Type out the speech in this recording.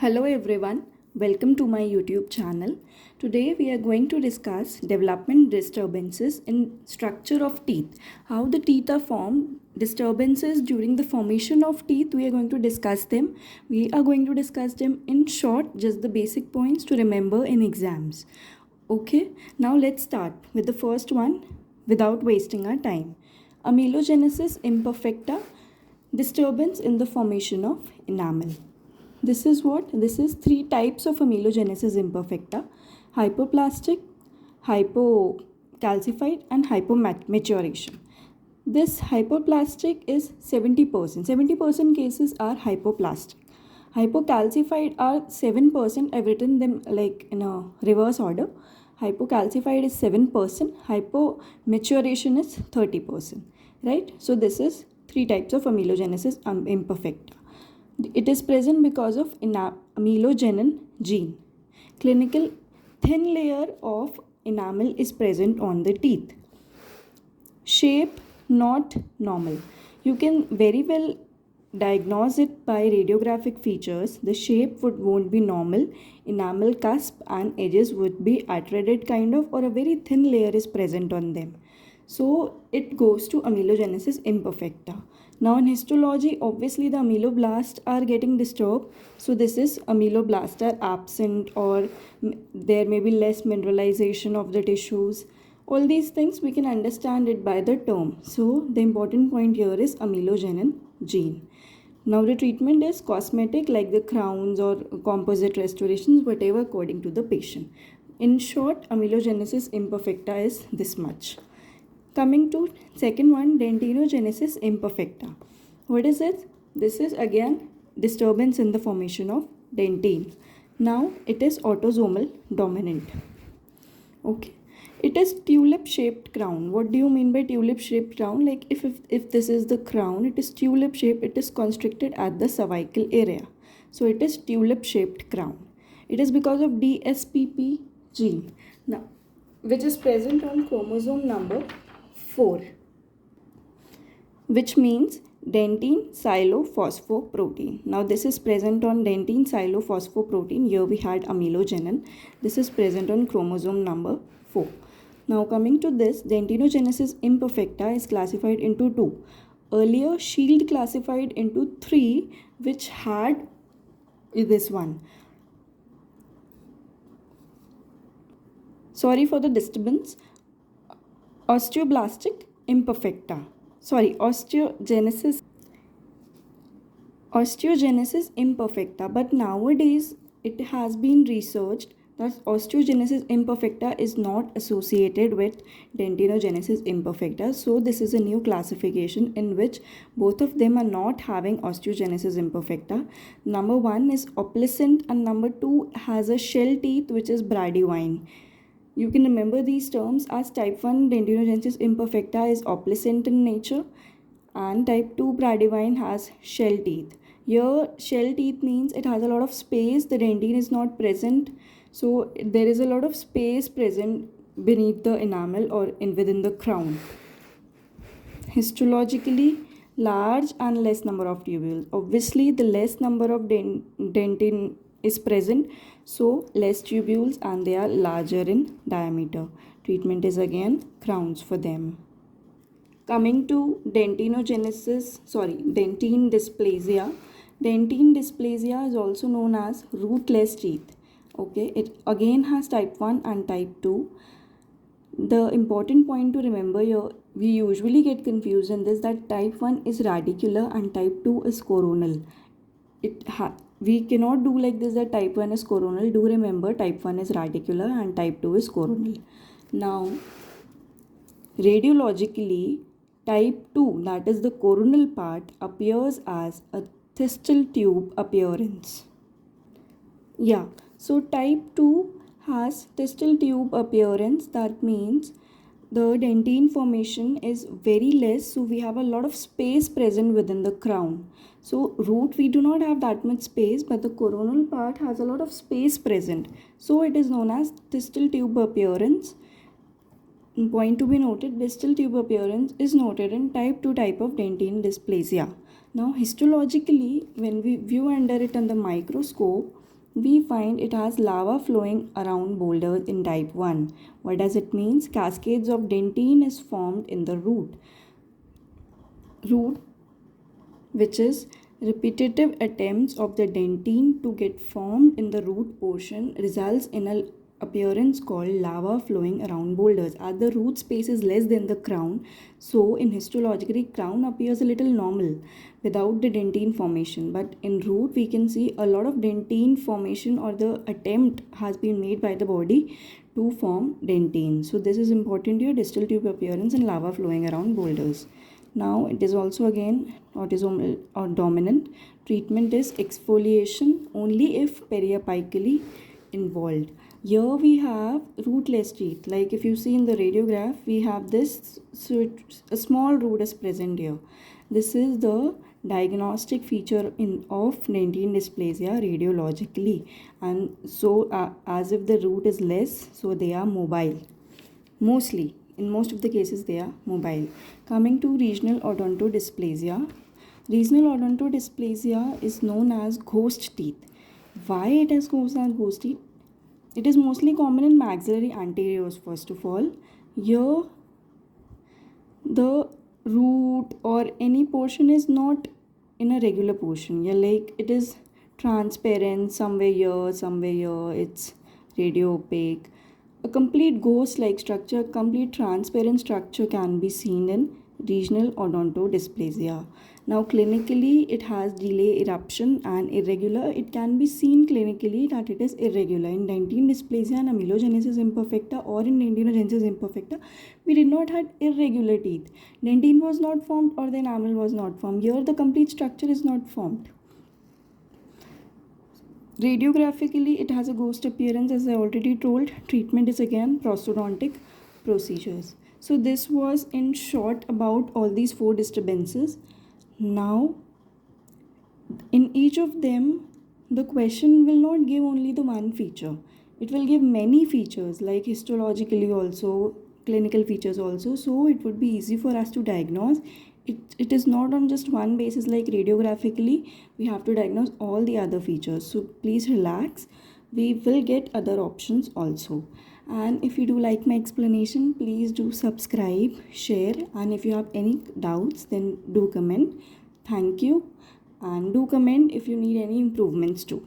Hello everyone, welcome to my YouTube channel. Today we are going to discuss development disturbances in structure of teeth. How the teeth are formed, disturbances during the formation of teeth, we are going to discuss them. We are going to discuss them in short, just the basic points to remember in exams. Okay, now let's start with the first one without wasting our time. Amelogenesis imperfecta, disturbance in the formation of enamel. This is what? This is three types of amelogenesis imperfecta: hypoplastic, hypocalcified, and hypomaturation. This hypoplastic is 70%. 70% cases are hypoplastic. Hypocalcified are 7%. I've written them like in a reverse order. Hypocalcified is 7%. Hypomaturation is 30%. Right? So this is three types of amelogenesis imperfecta. It is present because of amelogenin gene. Clinical thin layer of enamel is present on the teeth. Shape not normal. You can very well diagnose it by radiographic features. The shape won't be normal. Enamel cusp and edges would be attenuated kind of, or a very thin layer is present on them. So it goes to amelogenesis imperfecta. Now in histology, obviously the ameloblasts are getting disturbed. So this is ameloblasts are absent, or there may be less mineralization of the tissues. All these things we can understand it by the term. So the important point here is amelogenin gene. Now the treatment is cosmetic, like the crowns or composite restorations, whatever according to the patient. In short, amelogenesis imperfecta is this much. Coming to second one, dentinogenesis imperfecta. What is it? This is again disturbance in the formation of dentine. Now it is autosomal dominant. Okay. It is tulip shaped crown. What do you mean by tulip shaped crown? Like if this is the crown, it is tulip shaped, it is constricted at the cervical area. So it is tulip shaped crown. It is because of DSPP gene. Now, which is present on chromosome number 4, which means dentine silophosphoprotein. Now this is present on dentine silophosphoprotein. Here we had amelogenin. This is present on chromosome number 4. Now coming to this, dentinogenesis imperfecta is classified into 2. Earlier Shield classified into 3, which had this one. Sorry for the disturbance. Osteoblastic imperfecta. Osteogenesis imperfecta. But nowadays it has been researched that osteogenesis imperfecta is not associated with dentinogenesis imperfecta. So this is a new classification in which both of them are not having osteogenesis imperfecta. Number 1 is opalescent and number 2 has a shell teeth which is bradywine. You can remember these terms as type 1 dentinogenesis imperfecta is opalescent in nature and type 2 bradywine has shell teeth. Here shell teeth means it has a lot of space, the dentine is not present, so there is a lot of space present beneath the enamel or within the crown. Histologically, large and less number of tubules. Obviously the less number of dentine is present, so less tubules and they are larger in diameter. Treatment is again crowns for them. Coming to dentine dysplasia. Dentine dysplasia is also known as rootless teeth. Okay, it again has type 1 and type 2. The important point to remember here, we usually get confused in this, that type 1 is radicular and type 2 is coronal. We cannot do like this that type 1 is coronal. Do remember type 1 is radicular and type 2 is coronal. Now, radiologically, type 2, that is the coronal part, appears as a thistle tube appearance. Yeah, so type 2 has thistle tube appearance. That means the dentine formation is very less, so we have a lot of space present within the crown. So root, we do not have that much space, but the coronal part has a lot of space present, so it is known as thistle tube appearance. Point to be noted, distal tube appearance is noted in type 2 type of dentine dysplasia. Now histologically, when we view under it under the microscope, we find it has lava flowing around boulders in type 1. What does it mean? Cascades of dentine is formed in the root, which is repetitive attempts of the dentine to get formed in the root portion results in a appearance called lava flowing around boulders. As the root space is less than the crown, so in histologically crown appears a little normal without the dentine formation, but in root we can see a lot of dentine formation, or the attempt has been made by the body to form dentine. So this is important here, distal tube appearance and lava flowing around boulders. Now it is also again autosomal or dominant. Treatment is exfoliation only if periapically involved. Here we have rootless teeth. Like if you see in the radiograph, we have this, so a small root is present here. This is the diagnostic feature of dentine dysplasia radiologically, and so as if the root is less, so they are mobile. Mostly, in most of the cases, they are mobile. Coming to regional odontodysplasia. Regional odontodysplasia is known as ghost teeth. Why it is known as ghost teeth? It is mostly common in maxillary anteriors, first of all. Here, the root or any portion is not in a regular portion. Yeah, like it is transparent, somewhere here, it's radio opaque. A complete ghost-like structure, complete transparent structure can be seen in regional odontodysplasia. Now clinically it has delay eruption and irregular. It can be seen clinically that it is irregular. In dentine dysplasia and amelogenesis imperfecta or in dentinogenesis imperfecta, we did not have irregular teeth. Dentine was not formed or the enamel was not formed. Here the complete structure is not formed. Radiographically, it has a ghost appearance, as I already told. Treatment is again prosthodontic procedures. So this was in short about all these 4 disturbances. Now, in each of them, the question will not give only the one feature. It will give many features, like histologically also, clinical features also. So it would be easy for us to diagnose. It is not on just one basis, like radiographically we have to diagnose all the other features. So please relax, we will get other options also. And if you do like my explanation, please do subscribe, share, and if you have any doubts then do comment. Thank you, and do comment if you need any improvements too.